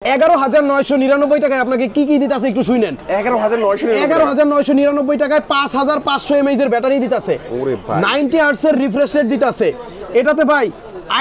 11,999 টাকায় আপনাকে কি কি দিতেছে একটু শুনেন। 11,999 টাকায় 5,500 mAh এর ব্যাটারি দিতেছে, 90 হার্টজ এর রিফ্রেশ রেট দিতেছে। এটাতে ভাই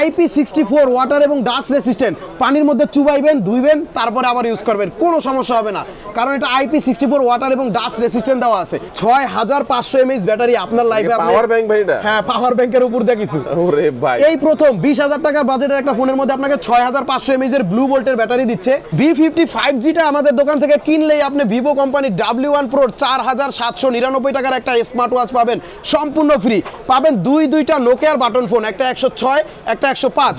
IP64 ওয়াটার এবং ডাস্ট রেসিস্ট্যান্ট, পানির মধ্যে চুবাইবেন ধুইবেন তারপরে আবার ইউজ করবেন, কোনো সমস্যা হবে না, কারণ এটা IP64 ওয়াটার এবং ডাস্ট রেসিস্ট্যান্ট দেওয়া আছে। 6,500 mAh ব্যাটারি আপনার লাইফে পাওয়ার ব্যাংক ভাই এটা, হ্যাঁ পাওয়ার ব্যাংকের উপর দিয়ে কিছু। ওরে ভাই, এই প্রথম 20,000 টাকার বাজেটের একটা ফোনের মধ্যে আপনাকে 6,500 mAh এর ব্লু ভোল্টের ব্যাটারি দিচ্ছে। V50 5G টা আমাদের দোকান থেকে কিনলেই আপনি ভিভো কোম্পানির W1 Pro 4,799 টাকার একটা স্মার্ট ওয়াচ পাবেন সম্পূর্ণ ফ্রি। পাবেন দুইটা নোকিয়ার বাটন ফোন, একটা 106 একটা 105,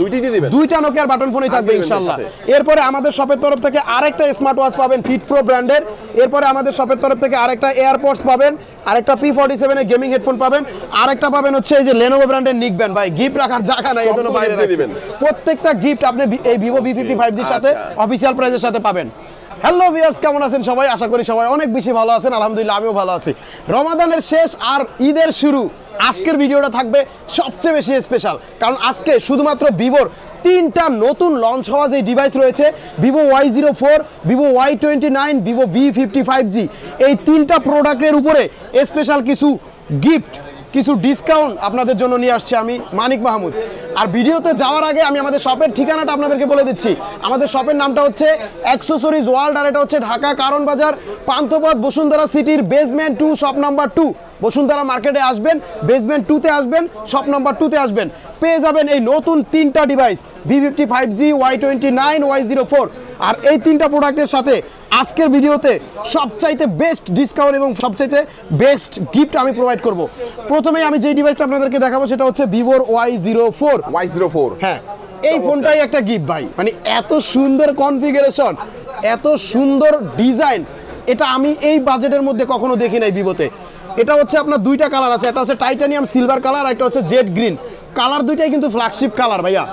দুইটা নোকিয়ার বাটন ফোনই থাকবে ইনশাআল্লাহ। এরপরে আমাদের শপের তরফ থেকে আরেকটা স্মার্ট ওয়াচ পাবেন ফিট প্রো ব্র্যান্ডের। এরপরে আমাদের শপের তরফ থেকে আরেকটা এয়ারপডস পাবেন, আরেকটা P47 এর গেমিং হেডফোন পাবেন, আরেকটা পাবেন হচ্ছে এই যে Lenovo ব্র্যান্ডের নিকব্যান্ড। ভাই গিফট রাখার জায়গা নাই, এজন্য বাইরে রাখবেন। প্রত্যেকটা গিফট আপনি এই ভিভো V50 5G এর সাথে অফিশিয়াল প্রাইসের সাথে পাবেন। হ্যালো ভিউয়ার্স, কেমন আছেন সবাই? আশা করি সবাই অনেক বেশি ভালো আছেন, আলহামদুলিল্লাহ আমিও ভালো আছি। রমাদানের শেষ আর ঈদের শুরু, আজকের ভিডিওটা থাকবে সবচেয়ে বেশি স্পেশাল, কারণ আজকে শুধুমাত্র ভিভোর তিনটা নতুন লঞ্চ হওয়া যে ডিভাইস রয়েছে, Vivo Y04, Vivo Y29, Vivo V50 5G, এই তিনটা প্রোডাক্টের উপরে স্পেশাল কিছু গিফট, কিছু ডিসকাউন্ট আপনাদের জন্য নিয়ে আসছে আমি মানিক মাহমুদ। আর ভিডিওতে যাওয়ার আগে আমি আমাদের শপের ঠিকানাটা আপনাদেরকে বলে দিচ্ছি। আমাদের শপের নামটা হচ্ছে অ্যাক্সেসরিজ ওয়ার্ল্ড, আর এটা হচ্ছে ঢাকা কারণ বাজার, পান্থপথ, বসুন্ধরা সিটির বেসমেন্ট 2, শপ নাম্বার 2। বসুন্ধরা মার্কেটে আসবেন, বেসমেন্ট 2-তে আসবেন, শপ নাম্বার 2-তে আসবেন, পেয়ে যাবেন এই নতুন তিনটা device V50 5G, Y29, Y04। আর এই তিনটা প্রোডাক্টের সাথে আজকের ভিডিওতে সবচাইতে বেস্ট ডিসকাউন্ট এবং সবচাইতে বেস্ট গিফট আমি প্রোভাইড করব। প্রথমেই আমি যে ডিভাইসটা আপনাদেরকে দেখাবো সেটা হচ্ছে ভিভোর Y04। হ্যাঁ, এই ফোনটাই একটা গিফট ভাই, মানে এত সুন্দর কনফিগারেশন, এত সুন্দর ডিজাইন, এটা আমি এই বাজেটের মধ্যে কখনো দেখি নাই ভিভোতে। এটা হচ্ছে আপনার দুইটা কালার আছে, একটা হচ্ছে টাইটানিয়াম সিলভার কালার, আর একটা হচ্ছে জেড গ্রিন কালার। দুইটাই কিন্তু ফ্ল্যাগশিপ কালার ভাইয়া।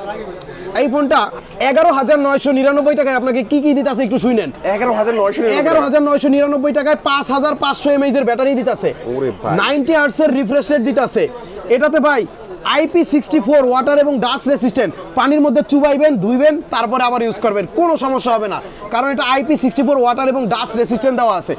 এই ফোনটা 11,999 টাকায় আপনাকে কি কি দিতেছে একটু শুনেন। 11,999 টাকায় 5,500 mAh এর ব্যাটারি দিতেছে, 90 হার্টজ এর রিফ্রেশ রেট দিতেছে। এটাতে ভাই IP64 ওয়াটার এবং ডাস্ট রেসিস্ট্যান্ট, পানির মধ্যে চুবাইবেন ধুইবেন তারপরে আবার ইউজ করবেন, কোনো সমস্যা হবে না, কারণ এটা IP64 ওয়াটার এবং ডাস্ট রেসিস্ট্যান্ট দেওয়া আছে।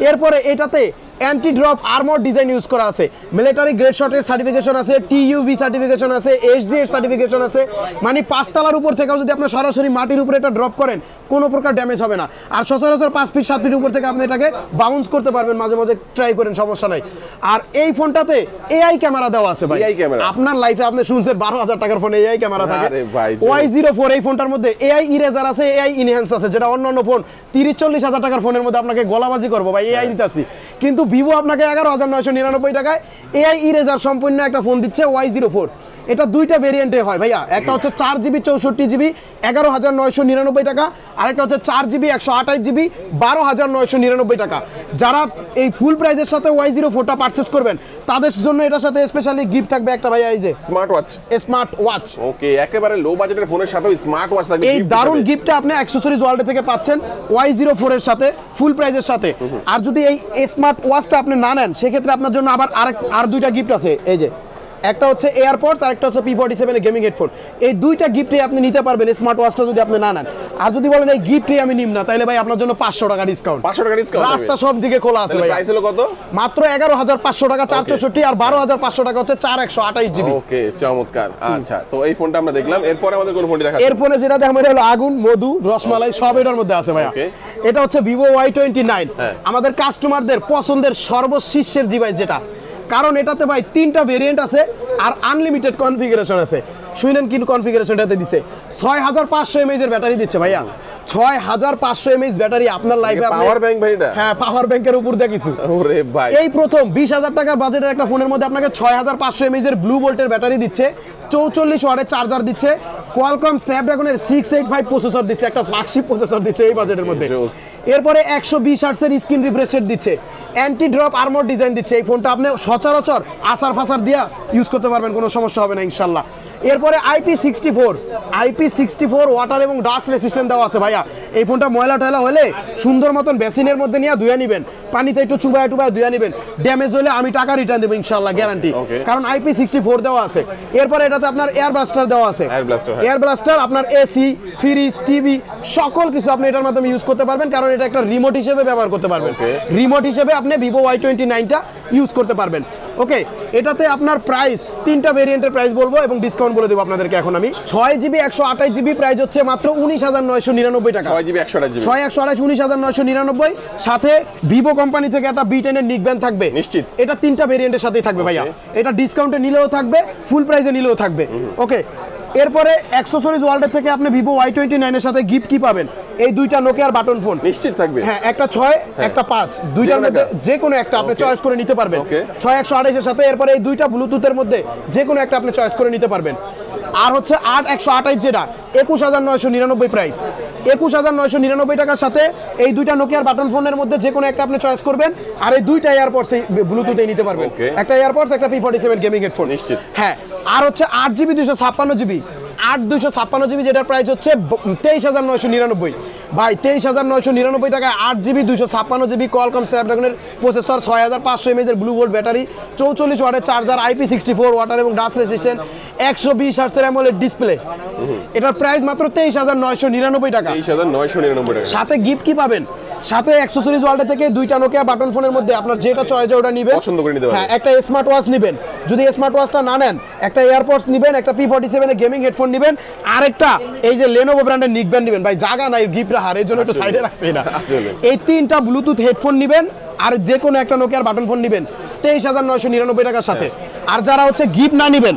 এরপরে এটাতে anti drop armour design use করা আছে, মিলিটারি গ্রেড শটের সার্টিফিকেশন আছে, TUV সার্টিফিকেশন আছে, HG এর সার্টিফিকেশন আছে, মানে 5 তলার উপর থেকেও যদি আপনি সরাসরি মাটির উপরে এটা ড্রপ করেন কোনো প্রকার ড্যামেজ হবে না। আর সচরাচর 5 ফিট 7 ফিট উপর থেকে আপনি এটাকে বাউন্স করতে পারবেন, মাঝে মাঝে ট্রাই করেন, সমস্যা নাই। আর এই ফোনটাতে AI ক্যামেরা দেওয়া আছে ভাই। আপনার লাইফে আপনি শুনছেন 12,000 টাকার ফোনে AI ক্যামেরা থাকে। Y04 এই ফোনটার মধ্যে AI ইরেজার আছে, AI ইনহ্যান্স আছে, যেটা অন্যান্য ফোন 30-40 হাজার টাকার ফোনের মধ্যে আপনাকে গলাবাজি করবো ভাই AI দিতেছি, কিন্তু ভিভো আপনাকে 11,999 টাকায় AI ইরেজার সম্পূর্ণ একটা ফোন দিচ্ছে Y04। এটা দুইটা ভেরিয়েন্টে হয় ভাইয়া, একটা হচ্ছে 4GB 64GB 11,999 টাকা, আর একটা হচ্ছে 4GB 128GB 12,999 টাকা। যারা এই ফুল প্রাইজের সাথে Y04টা পারচেজ করবেন তাদের জন্য এটার সাথে স্পেশালি গিফট থাকবে একটা ভাইয়া, এই যে স্মার্ট ওয়াচ। ওকে, একেবারে লো বাজেটের ফোনের সাথেও স্মার্ট ওয়াচ থাকবে। এই দারুণ গিফটটা আপনি অ্যাক্সেসরিজ ওয়ার্ল্ড থেকে পাচ্ছেন Y04 এর সাথে ফুল প্রাইজের সাথে। আর যদি এই স্মার্ট ওয়াচটা আপনি না নেন সেক্ষেত্রে আপনার জন্য আবার দুইটা গিফট আছে, এই যে একটা হচ্ছে এয়ারপডস আর একটা হচ্ছে P47 এর গেমিং হেডফোন। এই দুইটা গিফটই আপনি নিতে পারবেন স্মার্ট ওয়াচটা যদি আপনি না নেন। আর যদি বলেন এই গিফটই আমি নিব না, তাহলে ভাই আপনার জন্য 500 টাকা ডিসকাউন্ট। 500 টাকা ডিসকাউন্ট, রাস্তা সব দিকে খোলা আছে ভাই। প্রাইস হলো কত? মাত্র 11,500 টাকা 464, আর 12,500 টাকা হচ্ছে 4128GB। ওকে, চমৎকার। আচ্ছা, তো এই ফোনটা আমরা দেখলাম, এরপর আমাদের কোন ফোনটি দেখাচ্ছেন? এর ফোনে যেটা দেখাবো এটা হলো আগুন, মধু, রসমালাই সব এটার মধ্যে আছে ভাইয়া। এটা হচ্ছে ভিভো Y29, আমাদের কাস্টমারদের পছন্দের সর্বশীর্ষের ডিভাইস যেটা, কারণ এটাতে ভাই তিনটা ভেরিয়েন্ট আছে আর আনলিমিটেড কনফিগারেশন আছে। শুনেন কি কনফিগারেশনটাতে দিছে, 6,500 mAh এর ব্যাটারি দিচ্ছে ভাইয়া। 6,500 mAh ব্যাটারি আপনার লাইফে পাওয়ার ব্যাংক ভাই এটা, হ্যাঁ পাওয়ার ব্যাংকের উপর দিয়ে কিছু। ওরে ভাই, এই প্রথম 20,000 টাকার বাজেটের একটা ফোনের মধ্যে আপনাকে 6,500 mAh এর ব্লু ভোল্টের ব্যাটারি দিচ্ছে, 44 ওয়াটের চার্জার দিচ্ছে, কোয়ালকম স্ন্যাপড্রাগনের 685 প্রসেসর দিচ্ছে, একটা ফ্ল্যাগশিপ প্রসেসর দিচ্ছে এই বাজেটের মধ্যে। এরপরে 120 হার্টজের স্ক্রিন রিফ্রেশ রেট দিচ্ছে, অ্যান্টি ড্রপ আর্মর ডিজাইন দিচ্ছে। এই ফোনটা আপনি সচরাচর আসার ফাসার দিয়া ইউজ করতে পারবেন, কোনো সমস্যা হবে না ইনশাল্লাহ। এরপরে IP64 ওয়াটার এবং ডাস্ট রেসিস্ট্যান্ট দেওয়া আছে ভাইয়া। এই ফোনটা ময়লা টয়লা হলে সুন্দর মতন বেসিনের মধ্যে নিয়ে ধুয়ে নেবেন, পানিতে একটু চুবায় ধুয়ে নেবেন, ড্যামেজ হলে আমি টাকা রিটার্ন দেবো ইনশাল্লাহ, গ্যারান্টি, কারণ IP64 দেওয়া আছে। এরপরে এটা এটাতে আপনার এয়ার ব্লাস্টার দেওয়া আছে, এয়ার ব্লাস্টার, হ্যাঁ। এয়ার ব্লাস্টার আপনার এসি, ফ্রিজ, টিভি সকল কিছু আপনি এটার মাধ্যমে ইউজ করতে পারবেন, কারণ এটা একটা রিমোট হিসেবে ব্যবহার করতে পারবেন। Okay. রিমোট হিসেবে আপনি ভিভো Y29টা ইউজ করতে পারবেন। ওকে, এটাতে আপনার প্রাইস 3টা ভেরিয়েন্টের প্রাইস বলবো এবং ডিসকাউন্ট বলে দেবো আপনাদেরকে এখন আমি। 6GB 128GB প্রাইস হচ্ছে মাত্র 19,999 টাকা। 6GB 128GB 6/128 19,999, সাথে ভিভো কোম্পানি থেকে একটা B10 এর নিক ব্যান্ড থাকবে নিশ্চিত। এটা 3টা ভেরিয়েন্টের সাথেই থাকবে ভাইয়া। এটা ডিসকাউন্টে নিলেও থাকবে, ফুল প্রাইসে নিলেও থাকবে। ওকে, এরপরে অ্যাকসেসরিজ ওয়ার্ল্ডের থেকে আপনি ভিভো Y29 এর সাথে গিফট কি পাবেন? এই দুইটা নোকিয়ার বাটন ফোন নিশ্চিত থাকবে। হ্যাঁ, একটা 6 একটা 5 দুইটার মধ্যে যে কোনো একটা আপনি চয়েস করে নিতে পারবেন। 6/128 এর সাথে এরপরে এই দুইটা ব্লুটুথের মধ্যে যে কোনো একটা আপনি চয়েস করে নিতে পারবেন। আর হচ্ছে 8/128 যেটা 21,999 প্রাইস, 21,999 টাকার সাথে এই দুইটা নোকিয়ার বাটন ফোনের মধ্যে যে কোনো একটা আপনি চয়েস করবেন, আর এই দুইটা এয়ারপডস ব্লুটুথে নিতে পারবেন। একটা এয়ারপডস একটা P47 গেমিং হেডফোন নিশ্চিত। হ্যাঁ, আর হচ্ছে 8GB 256GB 8/256GB যেটার প্রাইস হচ্ছে 23,999 ভাই। 23,999 টাকায় 8GB 256GB কোয়ালকম স্ন্যাপড্রাগনের প্রসেসর, 6500 mAh এর ব্লু ভোল্ট ব্যাটারি, 44 ওয়াটের চার্জার, IP64 ওয়াটার এবং ডাস্ট রেসিস্ট্যান্ট, 120 হার্টজের অ্যামোলেড ডিসপ্লে। এটার প্রাইস মাত্র 23,999 টাকা। 23,999 টাকা। সাথে গিফট কি পাবেন? সাথে অ্যাকসেসরিজ ওয়ার্ল্ড থেকে দুইটা নোকিয়া বাটন ফোনের মধ্যে আপনার যেটা চয়েস ওটা নেবেন, পছন্দ করে নিতে পারবেন। হ্যাঁ, একটা স্মার্ট ওয়াচ নেবেন, যদি স্মার্ট ওয়াচটা না নেন একটা এয়ারপডস নেবেন, একটা P47 এর গেমিং হেডফোন নেবেন, আর একটা এই যে লেনোভো ব্র্যান্ডের নিক ব্যান্ড নেবেন। ভাই জায়গা নাই গিফট রাখার, এর জন্য একটু সাইডে রাখছি না। এই 3টা ব্লুটুথ হেডফোন নেবেন আর যে কোনো একটা নোকিয়ার বাটন ফোন নেবেন 23,999 টাকার সাথে। আর যারা হচ্ছে গিফট না নেবেন,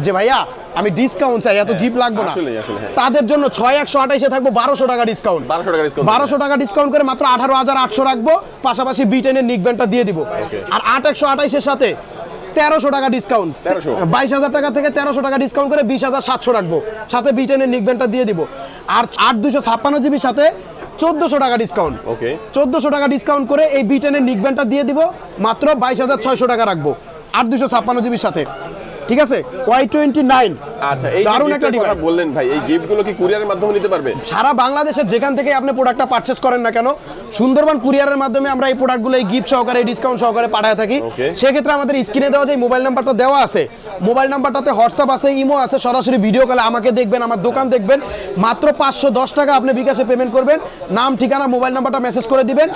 যে ভাইয়া আমি ডিসকাউন্ট চাই, এত গিফট লাগবে না, আসলে তাদের জন্য 6/128 এ থাকবো 1200 টাকা ডিসকাউন্ট। 1200 টাকা ডিসকাউন্ট, 1200 টাকা ডিসকাউন্ট করে মাত্র 18,800 রাখবো, পাশাপাশি B10 এর নিক ব্যান্ডটা দিয়ে দিব। আর 8/128 এর সাথে 1300 টাকা ডিসকাউন্ট, 22,000 টাকা থেকে 1300 টাকা ডিসকাউন্ট করে 20,700 রাখবো, সাথে B10 এর নিক ব্যান্ডটা দিয়ে দিব। আর 8/256GB সাথে 1400 টাকা ডিসকাউন্ট। ওকে, 1400 টাকা ডিসকাউন্ট করে এই B10 এর নিক ব্যান্ডটা দিয়ে দিব, মাত্র 22,600 টাকা রাখবো 8/256GB সাথে। ঠিক আছে, Y29 আচ্ছা। এই দারুণ একটা কথা ডিভাইস বললেন ভাই, এই গিফটগুলো কি কুরিয়ারের মাধ্যমে নিতে পারবে? সারা বাংলাদেশের যেখান থেকে আপনি প্রোডাক্টটা পারচেজ করেন না কেন, সুন্দরবন কুরিয়ারের মাধ্যমে আমরা এই প্রোডাক্টগুলো এই গিফট সহকারে ডিসকাউন্ট সহকারে পাঠায় থাকি। সেক্ষেত্রে আমাদের স্ক্রিনে দেওয়া যে মোবাইল নাম্বারটা দেওয়া আছে, মোবাইল নাম্বারটাতে হোয়াটসঅ্যাপ আছে, ইমো আছে, সরাসরি ভিডিও কলে আমাকে দেখবেন, আমার দোকান দেখবেন, মাত্র 510 টাকা আপনি বিকাশে পেমেন্ট করবেন, নাম ঠিকানা মোবাইল নাম্বারটা মেসেজ করে দিবেন,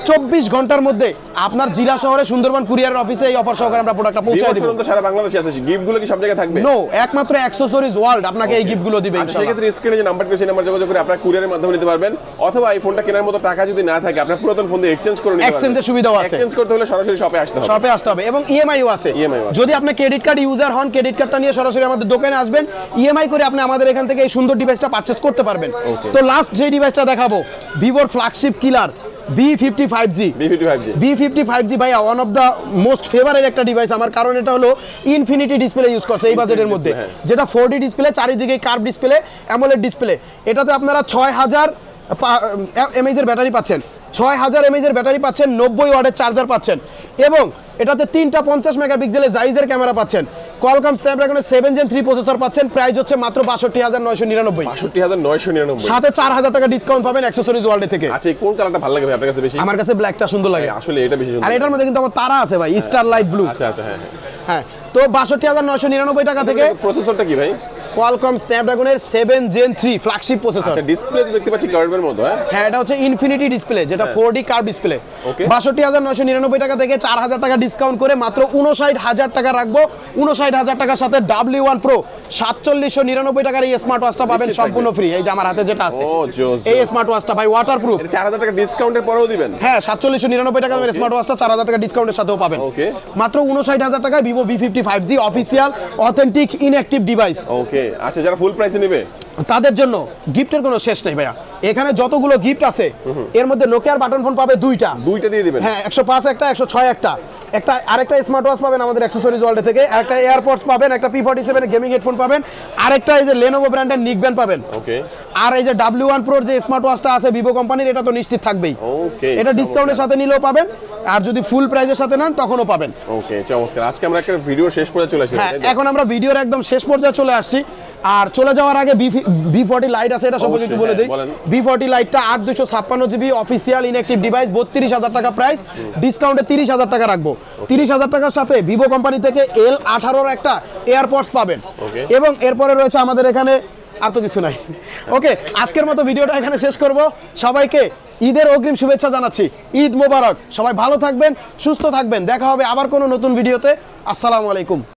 24 ঘন্টার মধ্যে আপনার জেলা শহরে সুন্দরবন কুরিয়ারের অফিসে এই অফার সহকারে আমরা প্রোডাক্টটা পৌঁছে দিব। সারা বাংলাদেশে আছে, গিফটগুলো কি সব জায়গায় থাকবে? নো, একমাত্র অ্যাকসেসরিজ ওয়ার্ল্ড আপনাকে এই গিফটগুলো দিবে। সেই ক্ষেত্রে স্ক্রিনে যে নাম্বারটি সেই নাম্বার যোগাযোগ করে আপনারা কুরিয়ারের মাধ্যমে নিতে পারবেন, অথবা এই ফোনটা কেনার মতো টাকা যদি না থাকে আপনার পুরাতন ফোন দিয়ে এক্সচেঞ্জ করে নিতে পারবেন। এক্সচেঞ্জের সুবিধাও আছে। এক্সচেঞ্জ করতে হলে সরাসরি শপে আসতে হবে, শপে আসতে হবে এবং ইএমআইও আছে। যদি আপনি ক্রেডিট কার্ড ইউজার হন, ক্রেডিট কার্ডটা নিয়ে সরাসরি আমাদের দোকানে আসবেন, ইএমআই করে আপনি আমাদের এখান থেকে এই সুন্দর ডিভাইসটা পারচেজ করতে পারবেন। তো লাস্ট যে ডিভাইসটা দেখাবো, ভিভোর ফ্ল্যাগশিপ কিলার B55G। B55G ভাইয়া one of the most favourite একটা ডিভাইস আমার, কারণ এটা হলো ইনফিনিটি ডিসপ্লে ইউজ করছে এই বাজেটের মধ্যে, যেটা 4D ডিসপ্লে, চারিদিকে কার্ভ ডিসপ্লে, অ্যামোলেড ডিসপ্লে। এটাতে আপনারা 6000 mAh এর ব্যাটারি পাচ্ছেন, 6000 mAh এর ব্যাটারি পাচ্ছেন, 90 ওয়াটের চার্জার পাচ্ছেন, এবং এটাতে 3টা 50 মেগাপিক্সেলের জাইজের ক্যামেরা পাচ্ছেন, কোয়ালকম স্ন্যাপড্রাগনের 7 Gen 3 প্রসেসর পাচ্ছেন। প্রাইস হচ্ছে মাত্র 62,999, 62,999, সাথে 4000 টাকা ডিসকাউন্ট পাবেন অ্যাকসেসরিজ ওয়ার্ল্ড থেকে। আচ্ছা, কোন কালারটা ভালো লাগে ভাই আপনার কাছে বেশি? আমার কাছে ব্ল্যাকটা সুন্দর লাগে, আসলে এটা বেশি সুন্দর। আর এটার মধ্যে কিন্তু আমার তারা আছে ভাই, স্টার লাইট ব্লু। আচ্ছা আচ্ছা, হ্যাঁ হ্যাঁ। তো 62,999 টাকা থেকে। প্রসেসরটা কি ভাই? কোয়ালকম স্ন্যাপড্রাগনের 7 Gen 3 ফ্ল্যাগশিপ প্রসেসর। আচ্ছা, ডিসপ্লে তো দেখতে পাচ্ছি কার্ভের মতো। হ্যাঁ, এটা হচ্ছে ইনফিনিটি ডিসপ্লে, যেটা 4D কার্ভ ডিসপ্লে। 62,999 টাকা থেকে 4000 টাকা ডিসকাউন্ট করে মাত্র 59,000 টাকা রাখবো। 59,000 টাকার সাথে W1 Pro 4799 টাকার এই স্মার্ট ওয়াচটা পাবেন সম্পূর্ণ ফ্রি। এই যে আমার হাতে যেটা আছে, এই স্মার্ট ওয়াচটা ভাই ওয়াটারপ্রুফ। 4000 টাকা ডিসকাউন্টের পরেও দিবেন? হ্যাঁ, 4799 টাকা দামের স্মার্ট ওয়াচটা 4000 টাকা ডিসকাউন্টের সাথেও পাবেন। মাত্র 59,000 টাকায় Vivo V55G official authentic inactive device. Okay, আচ্ছা, যারা ফুল প্রাইসে নেবে তাদের জন্য গিফটের কোনো শেষ নেই ভাইয়া। এখানে যতগুলো গিফট আছে এর মধ্যে নোকিয়ার বাটন ফোন পাবে দুইটা দিয়ে দিবেন। হ্যাঁ, 105 একটা, 106 একটা, আরেকটা স্মার্ট ওয়াচ পাবেন আমাদের অ্যাকসেসরিজ ওয়ার্ল্ড থেকে, একটা এয়ারপডস পাবেন, একটা P47 গেমিং হেডফোন পাবেন, আরেকটা এই যে লেনোভো ব্র্যান্ডের নিক ব্যান্ড পাবেন। ওকে, আর এই যে W1 Pro যে স্মার্ট ওয়াচটা আছে ভিভো কোম্পানির, এটা তো নিশ্চিত থাকবেই। ওকে, এটা ডিসকাউন্টের সাথে নিলেও পাবেন, আর যদি ফুল প্রাইজের সাথে নেন তখনও পাবেন। ওকে, চমৎকার। আজকে আমরা একটা ভিডিও শেষ পর্যায়ে চলে আসছি। হ্যাঁ, এখন আমরা ভিডিওর একদম শেষ পর্যায়ে চলে আসছি। আর চলে যাওয়ার আগে V40 লাইট আছে, এটা সম্পর্কে একটু বলে দিই। V40 লাইটটা 8256 জিবি অফিসিয়াল ইনঅ্যাক্টিভ ডিভাইস, 32,000 টাকা প্রাইস, ডিসকাউন্টে 30,000 টাকা রাখবো। 30,000 টাকার সাথে ভিভো কোম্পানি থেকে L18 একটা এয়ারপডস পাবেন। এবং এরপরে রয়েছে আমাদের এখানে আর তো কিছু নাই। ওকে, আজকের মতো ভিডিওটা এখানে শেষ করব। সবাইকে ঈদের অগ্রিম শুভেচ্ছা জানাচ্ছি। ঈদ মোবারক। সবাই ভালো থাকবেন, সুস্থ থাকবেন। দেখা হবে আবার কোনো নতুন ভিডিওতে। আসসালামু আলাইকুম।